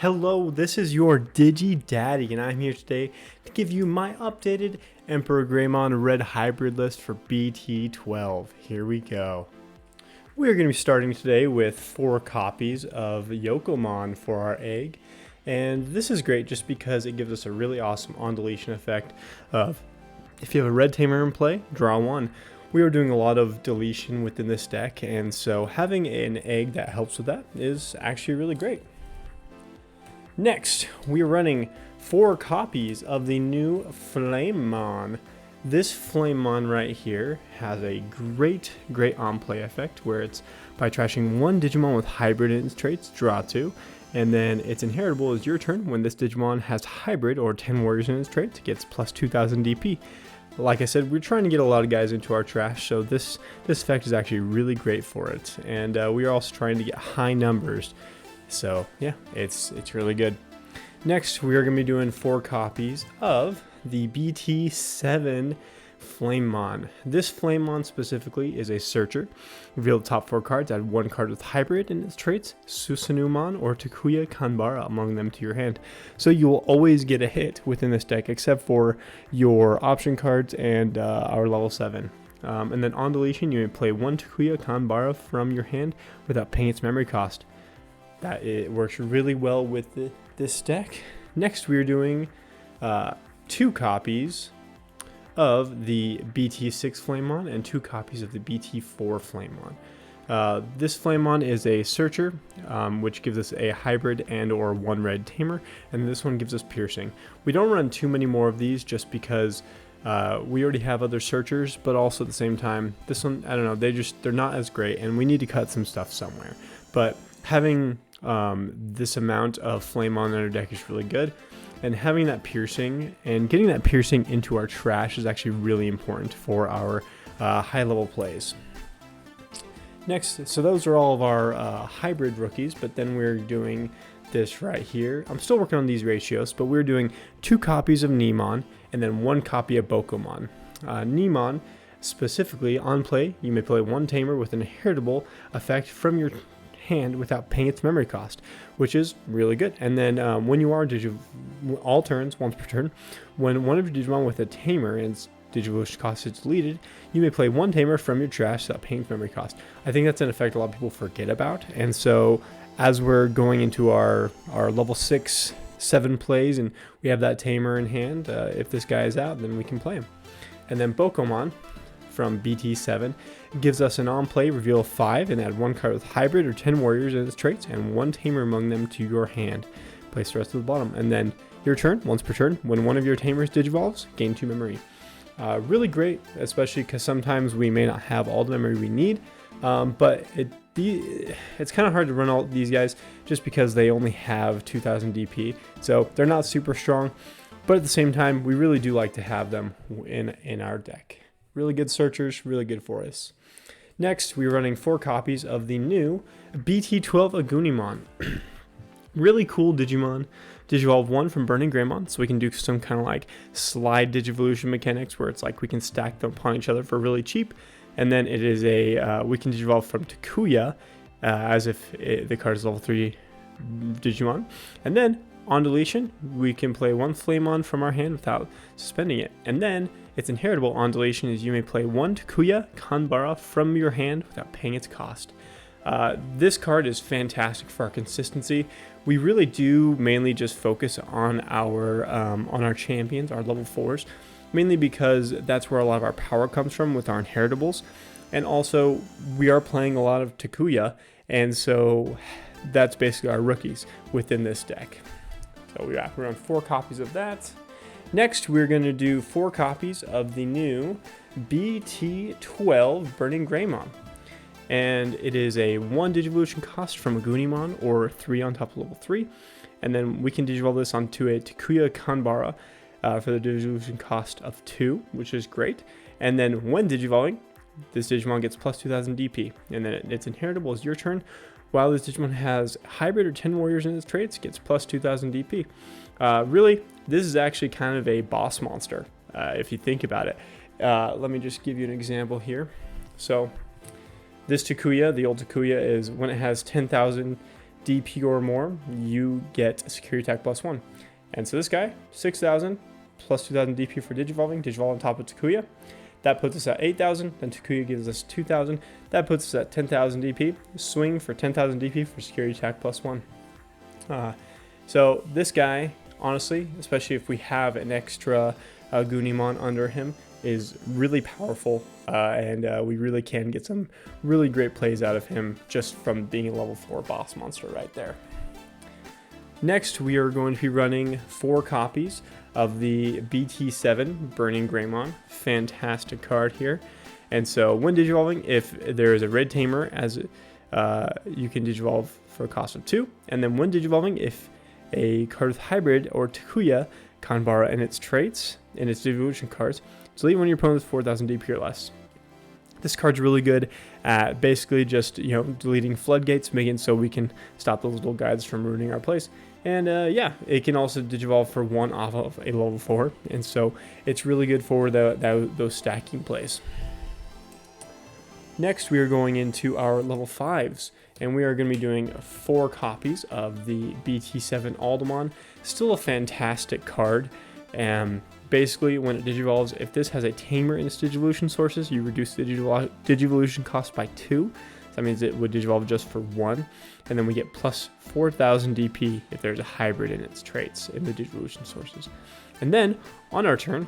Hello, this is your Digi Daddy, and I'm here today to give you my updated EmperorGreymon Red Hybrid list for BT12. Here we go. We're going to be starting today with 4 copies of Yokomon for our egg, and this is great just because it gives us a really awesome on-deletion effect of if you have a red tamer in play, draw 1. We are doing a lot of deletion within this deck, and so having an egg that helps with that is actually really great. Next, we are running 4 copies of the new Flamemon. This Flamemon right here has a great on-play effect where it's by trashing 1 Digimon with hybrid in its traits, draw 2, and then its inheritable is your turn. When this Digimon has hybrid or 10 warriors in its traits, it gets plus 2000 DP. Like I said, we're trying to get a lot of guys into our trash, so this effect is actually really great for it. And we are also trying to get high numbers. So yeah, it's really good. Next, we are going to be doing 4 copies of the BT7 Flamemon. This Flamemon specifically is a searcher. Reveal the top 4 cards, add 1 card with hybrid in its traits, Susanumon or Kuya Kanbara among them to your hand. So you will always get a hit within this deck except for your option cards and our level 7. And then on deletion, you may play 1 Kuya Kanbara from your hand without paying its memory cost. That it works really well with this deck. Next, we are doing 2 copies of the BT6 Flamemon and 2 copies of the BT4 Flamemon. This Flamemon is a searcher, which gives us a hybrid and or 1 red tamer, and this one gives us piercing. We don't run too many more of these just because we already have other searchers, but also at the same time, this one, I don't know, they're not as great, and we need to cut some stuff somewhere. But having this amount of Flamemon in our deck is really good, and having that piercing and getting that piercing into our trash is actually really important for our high level plays. Next, so those are all of our hybrid rookies, but then we're doing this right here. I'm still working on these ratios, but we're doing 2 copies of Gunimon and then 1 copy of Bokomon. Gunimon, specifically on play, you may play 1 tamer with an inheritable effect from your hand without paying its memory cost, which is really good. And then when you are all turns, once per turn, when one of your Digimon with a tamer and its Digivolution cost is deleted, you may play 1 tamer from your trash without paying its memory cost. I think that's an effect a lot of people forget about, and so as we're going into our level 6, 7 plays and we have that tamer in hand, if this guy is out, then we can play him. And then Bokomon from BT7 gives us an on-play reveal 5 and add 1 card with hybrid or 10 warriors in its traits and 1 tamer among them to your hand. Place the rest at the bottom. And then your turn, once per turn, when one of your tamers digivolves, gain 2 memory. Really great, especially because sometimes we may not have all the memory we need, but it's kind of hard to run all these guys just because they only have 2000 DP, so they're not super strong, but at the same time, we really do like to have them in our deck. Really good searchers, really good for us. Next, we're running 4 copies of the new BT12 Gunimon. Really cool Digimon. Digivolve 1 from Burning Greymon, so we can do some kind of like slide Digivolution mechanics where it's like we can stack them upon each other for really cheap. And then it is we can Digivolve from Kuya as if the card is level 3 Digimon. And then on deletion, we can play 1 Flamemon from our hand without suspending it. And then its inheritable on deletion is you may play 1 Kuya Kanbara from your hand without paying its cost. This card is fantastic for our consistency. We really do mainly just focus on our champions, our level 4s, mainly because that's where a lot of our power comes from with our inheritables. And also, we are playing a lot of Takuya, and so that's basically our rookies within this deck. So we're on 4 copies of that. Next, we're going to do 4 copies of the new BT12 Burning Greymon. And it is a 1 Digivolution cost from a Gunimon or 3 on top of level 3. And then we can Digivolve this onto a Kuya Kanbara for the Digivolution cost of 2, which is great. And then when Digivolving, this Digimon gets plus 2000 DP. And then its inheritable is your turn. While this Digimon has hybrid or 10 warriors in its traits, gets plus 2000 DP. Really, this is actually kind of a boss monster, if you think about it. Let me just give you an example here. So this Takuya, the old Takuya, is when it has 10,000 DP or more, you get security attack +1. And so this guy, 6,000 plus 2,000 DP for Digivolving. Digivolve on top of Takuya. That puts us at 8,000. Then Takuya gives us 2,000. That puts us at 10,000 DP. Swing for 10,000 DP for security attack +1. So this guy, honestly, especially if we have an extra Gunimon under him, is really powerful, and we really can get some really great plays out of him just from being a level 4 boss monster right there. Next, we are going to be running 4 copies of the BT7 Burning Greymon. Fantastic card here. And so when digivolving, if there is a red tamer, you can digivolve for a cost of 2. And then when digivolving, if a card with hybrid or Kuya Kanbara in its traits, in its digivolution cards, delete one of your opponent's 4,000 DP or less. This card's really good at basically just, deleting floodgates, making it so we can stop those little guys from ruining our plays. And yeah, it can also digivolve for 1 off of a level 4, and so it's really good for those stacking plays. Next, we are going into our level 5s, and we are going to be doing 4 copies of the BT7 Audemon. Still a fantastic card. Basically, when it digivolves, if this has a tamer in its digivolution sources, you reduce the digivolution cost by 2. So that means it would digivolve just for 1. And then we get plus 4,000 DP if there's a hybrid in its traits in the digivolution sources. And then, on our turn,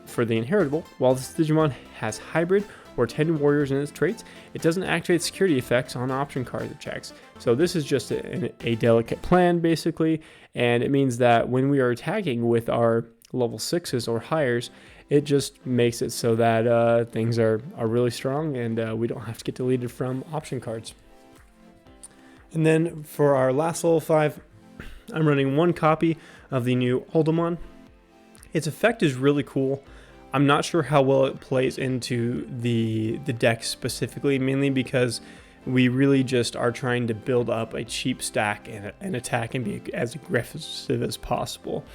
for the inheritable, while this Digimon has hybrid or 10 warriors in its traits, it doesn't activate security effects on option cards it checks. So this is just a delicate plan, basically, and it means that when we are attacking with our level 6s or highers, it just makes it so that things are really strong, and we don't have to get deleted from option cards. And then for our last level 5, I'm running 1 copy of the new Uldumon. Its effect is really cool. I'm not sure how well it plays into the deck specifically, mainly because we really just are trying to build up a cheap stack and attack and be as aggressive as possible.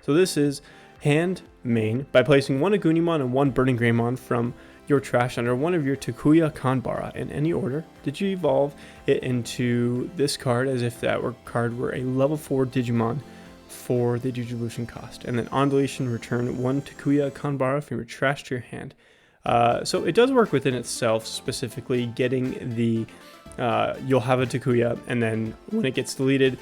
So this is hand main by placing 1 Gunimon and 1 Burning Greymon from your trash under one of your Kuya Kanbara in any order. Did you evolve it into this card as if that card were a level 4 Digimon for the digivolution cost, and then on deletion return 1 Kuya Kanbara from your trash to your hand. So it does work within itself, specifically getting the you'll have a Takuya, and then when it gets deleted,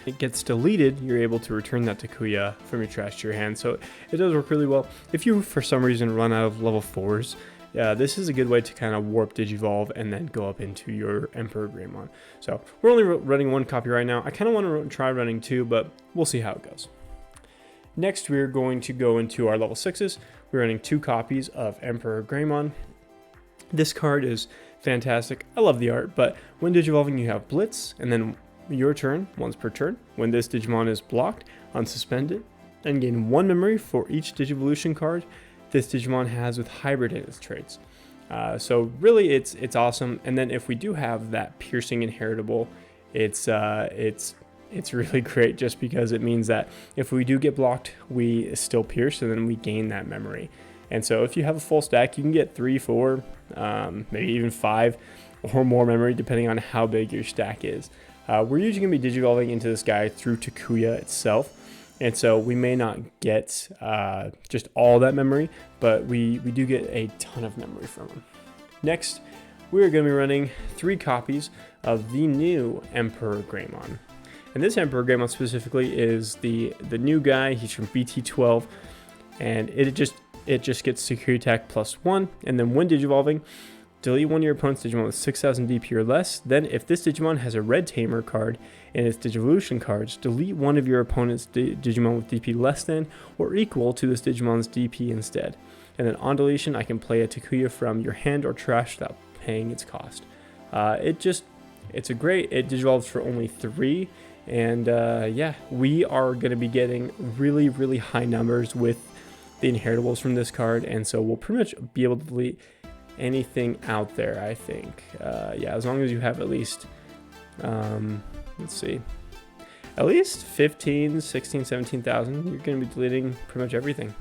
you're able to return that Takuya from your trash to your hand. So it does work really well. If you for some reason run out of level 4s, this is a good way to kind of warp Digivolve and then go up into your EmperorGreymon. So we're only running 1 copy right now. I kind of want to try running 2, but we'll see how it goes. Next, we're going to go into our level 6s. We're running 2 copies of EmperorGreymon. This card is fantastic. I love the art, but when digivolving, you have Blitz, and then your turn, once per turn. When this Digimon is blocked, unsuspend it, and gain 1 memory for each Digivolution card this Digimon has with hybrid in its traits. So really, it's awesome. And then if we do have that piercing inheritable, it's really great, just because it means that if we do get blocked, we still pierce, and then we gain that memory. And so if you have a full stack, you can get 3, 4, maybe even 5 or more memory, depending on how big your stack is. We're usually going to be digivolving into this guy through Takuya itself, and so we may not get just all that memory, but we do get a ton of memory from him. Next, we're going to be running 3 copies of the new EmperorGreymon. And this EmperorGreymon specifically is the new guy. He's from BT12, and it just gets security attack +1, and then when digivolving, delete 1 of your opponent's Digimon with 6,000 DP or less. Then if this Digimon has a red tamer card in its Digivolution cards, delete 1 of your opponent's Digimon with DP less than or equal to this Digimon's DP instead. And then on deletion, I can play a Takuya from your hand or trash without paying its cost. It digivolves for only 3, and yeah, we are going to be getting really, really high numbers with the inheritables from this card, and so we'll pretty much be able to delete anything out there, I think. Yeah, as long as you have at least, let's see, at least 15, 16, 17,000, you're going to be deleting pretty much everything.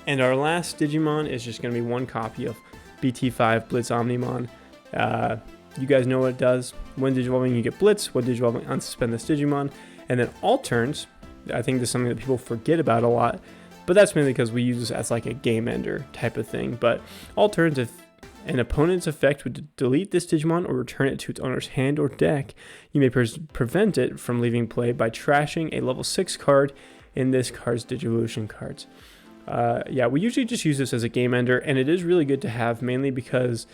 And our last Digimon is just going to be 1 copy of BT5 Blitz Omnimon. you guys know what it does. When Digivolving, you get Blitz. When Digivolving, unsuspend this Digimon. And then alt turns, I think this is something that people forget about a lot, but that's mainly because we use this as like a game ender type of thing. But alt turns, if an opponent's effect would delete this Digimon or return it to its owner's hand or deck, you may prevent it from leaving play by trashing a level 6 card in this card's Digivolution cards. Yeah, we usually just use this as a game ender, and it is really good to have, mainly because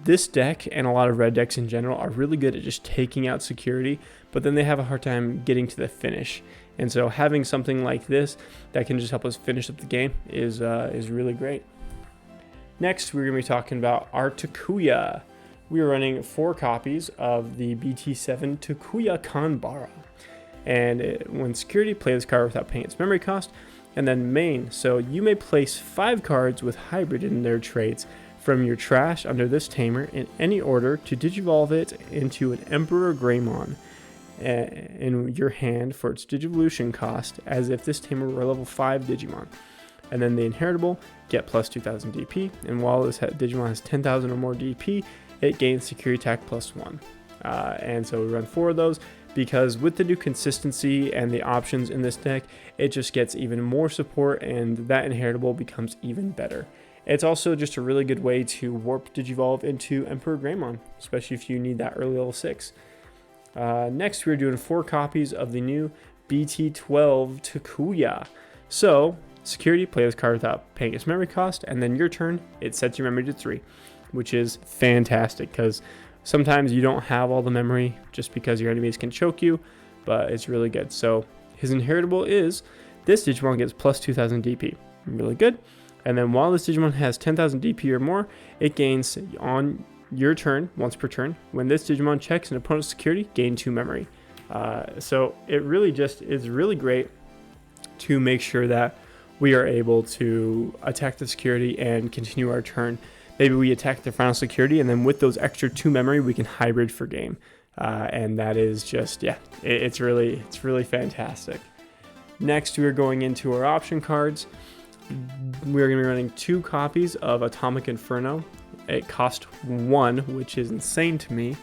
this deck and a lot of red decks in general are really good at just taking out security, but then they have a hard time getting to the finish. And so having something like this that can just help us finish up the game is really great. Next, we're going to be talking about our Kuya. We are running 4 copies of the BT7 Kuya Kanbara. And when security, play this card without paying its memory cost. And then main, so you may place 5 cards with hybrid in their traits from your trash under this tamer in any order to digivolve it into an EmperorGreymon in your hand for its digivolution cost, as if this tamer were a level 5 Digimon. And then the inheritable, get plus 2000 DP, and while this Digimon has 10,000 or more DP, it gains security attack plus 1. And so we run 4 of those, because with the new consistency and the options in this deck, it just gets even more support, and that inheritable becomes even better. It's also just a really good way to warp Digivolve into EmperorGreymon, especially if you need that early level 6. Next, we're doing 4 copies of the new BT12 Kuya. So, security, play this card without paying its memory cost, and then your turn, it sets your memory to 3, which is fantastic, because sometimes you don't have all the memory just because your enemies can choke you, but it's really good. So, his inheritable is, this Digimon gets plus 2000 DP. Really good. And then while this Digimon has 10,000 DP or more, it gains on your turn, once per turn. When this Digimon checks an opponent's security, gain 2 memory. So it really just is really great to make sure that we are able to attack the security and continue our turn. Maybe we attack the final security, and then with those extra 2 memory, we can hybrid for game. And that is just, yeah, it's really fantastic. Next, we're going into our option cards. We're going to be running 2 copies of Atomic Inferno. It cost 1, which is insane to me.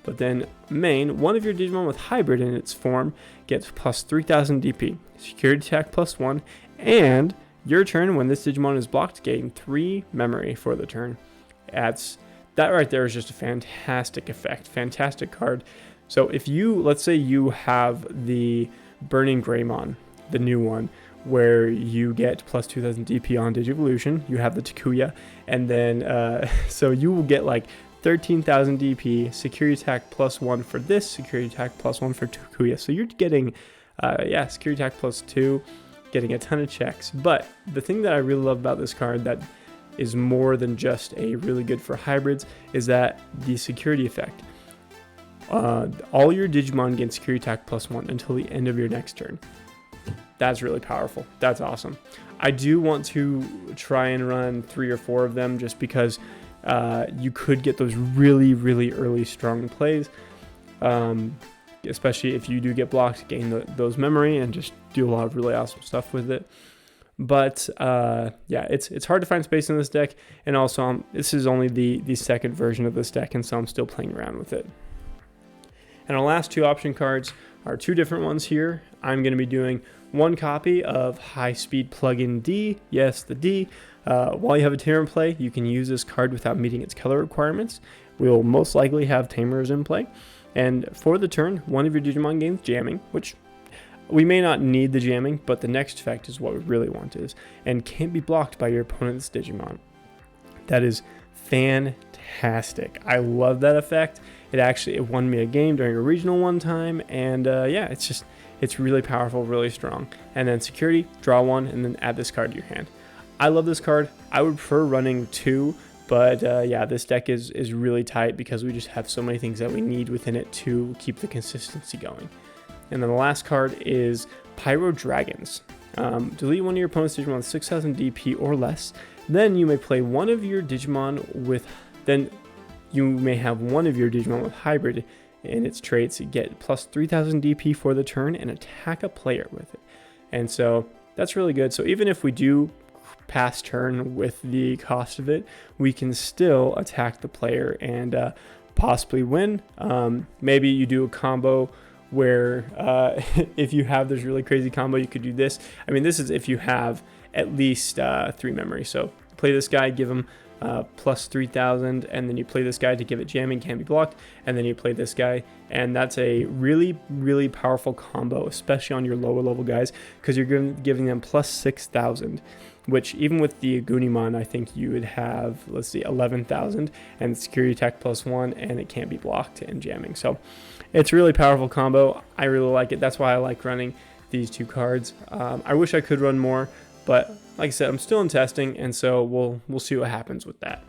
But then main, one of your Digimon with hybrid in its form gets plus 3000 DP, security attack plus 1, and your turn, when this Digimon is blocked, gain 3 memory for the turn. That right there is just a fantastic effect, fantastic card. So if you, let's say you have the Burning Greymon, the new one, where you get plus 2000 DP on Digivolution, you have the Kuya, and then so you will get like 13,000 DP, security attack plus 1 for this, security attack plus 1 for Kuya. So you're getting, security attack plus 2, getting a ton of checks. But the thing that I really love about this card that is more than just a really good for hybrids is that the security effect. All your Digimon gain security attack plus 1 until the end of your next turn. That's really powerful. That's awesome. I do want to try and run 3 or 4 of them, just because you could get those really, really early strong plays. Especially if you do get blocked, gain those memory and just do a lot of really awesome stuff with it. But yeah, it's hard to find space in this deck, and also this is only the second version of this deck, and so I'm still playing around with it. And our last 2 option cards are 2 different ones here. I'm going to be doing 1 copy of High Speed Plugin D. Yes, the D. While you have a Tamer in play, you can use this card without meeting its color requirements. We'll most likely have Tamers in play. And for the turn, one of your Digimon gains jamming, which we may not need the jamming, but the next effect is what we really want is, and can't be blocked by your opponent's Digimon. That is fantastic. I love that effect. It won me a game during a regional one time, and yeah, it's really powerful, really strong. And then security, draw 1, and then add this card to your hand. I love this card. I would prefer running 2, but yeah, this deck is really tight because we just have so many things that we need within it to keep the consistency going. And then the last card is Pyro Dragons. Delete one of your opponent's Digimon with 6,000 DP or less. Then you may play one of your Digimon with, you may have one of your Digimon with hybrid in its traits, get plus 3,000 DP for the turn and attack a player with it. And so that's really good. So even if we do pass turn with the cost of it, we can still attack the player and possibly win. Maybe you do a combo where if you have this really crazy combo, you could do this. I mean, this is if you have at least 3 memory. So play this guy, give him plus 3,000, and then you play this guy to give it jamming, can't be blocked, and then you play this guy, and that's a really, really powerful combo, especially on your lower level guys, because you're giving them plus 6,000, which even with the Gunimon, I think you would have, let's see, 11,000, and security attack plus 1, and it can't be blocked and jamming. So it's a really powerful combo. I really like it. That's why I like running these 2 cards. I wish I could run more, but like I said, I'm still in testing, and so we'll see what happens with that.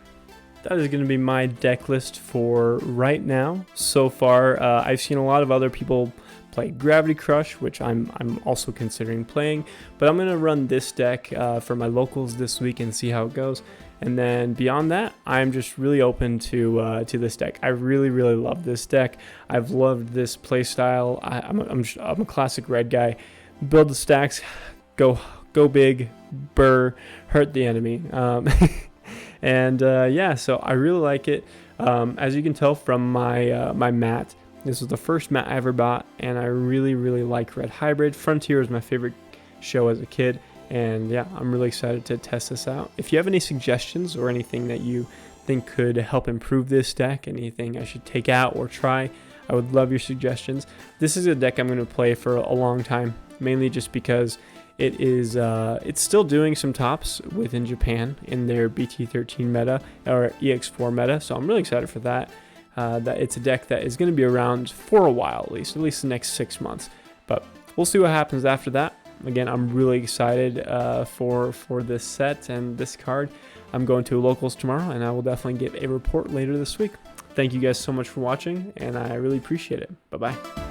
That is going to be my deck list for right now. So far, I've seen a lot of other people play Gravity Crush, which I'm also considering playing, but I'm going to run this deck for my locals this week and see how it goes. And then beyond that, I'm just really open to this deck. I really, really love this deck. I've loved this playstyle. I'm a classic red guy. Build the stacks, go big, burr, hurt the enemy. And yeah, so I really like it. As you can tell from my my mat, this was the first mat I ever bought, and I really, really like Red Hybrid. Frontier was my favorite show as a kid, and yeah, I'm really excited to test this out. If you have any suggestions or anything that you think could help improve this deck, anything I should take out or try, I would love your suggestions. This is a deck I'm going to play for a long time, mainly just because it is it's still doing some tops within Japan in their BT13 meta or EX4 meta, so I'm really excited for that. That it's a deck that is going to be around for a while, at least the next 6 months. But we'll see what happens after that. Again, I'm really excited for this set and this card. I'm going to locals tomorrow, and I will definitely give a report later this week. Thank you guys so much for watching, and I really appreciate it. Bye bye.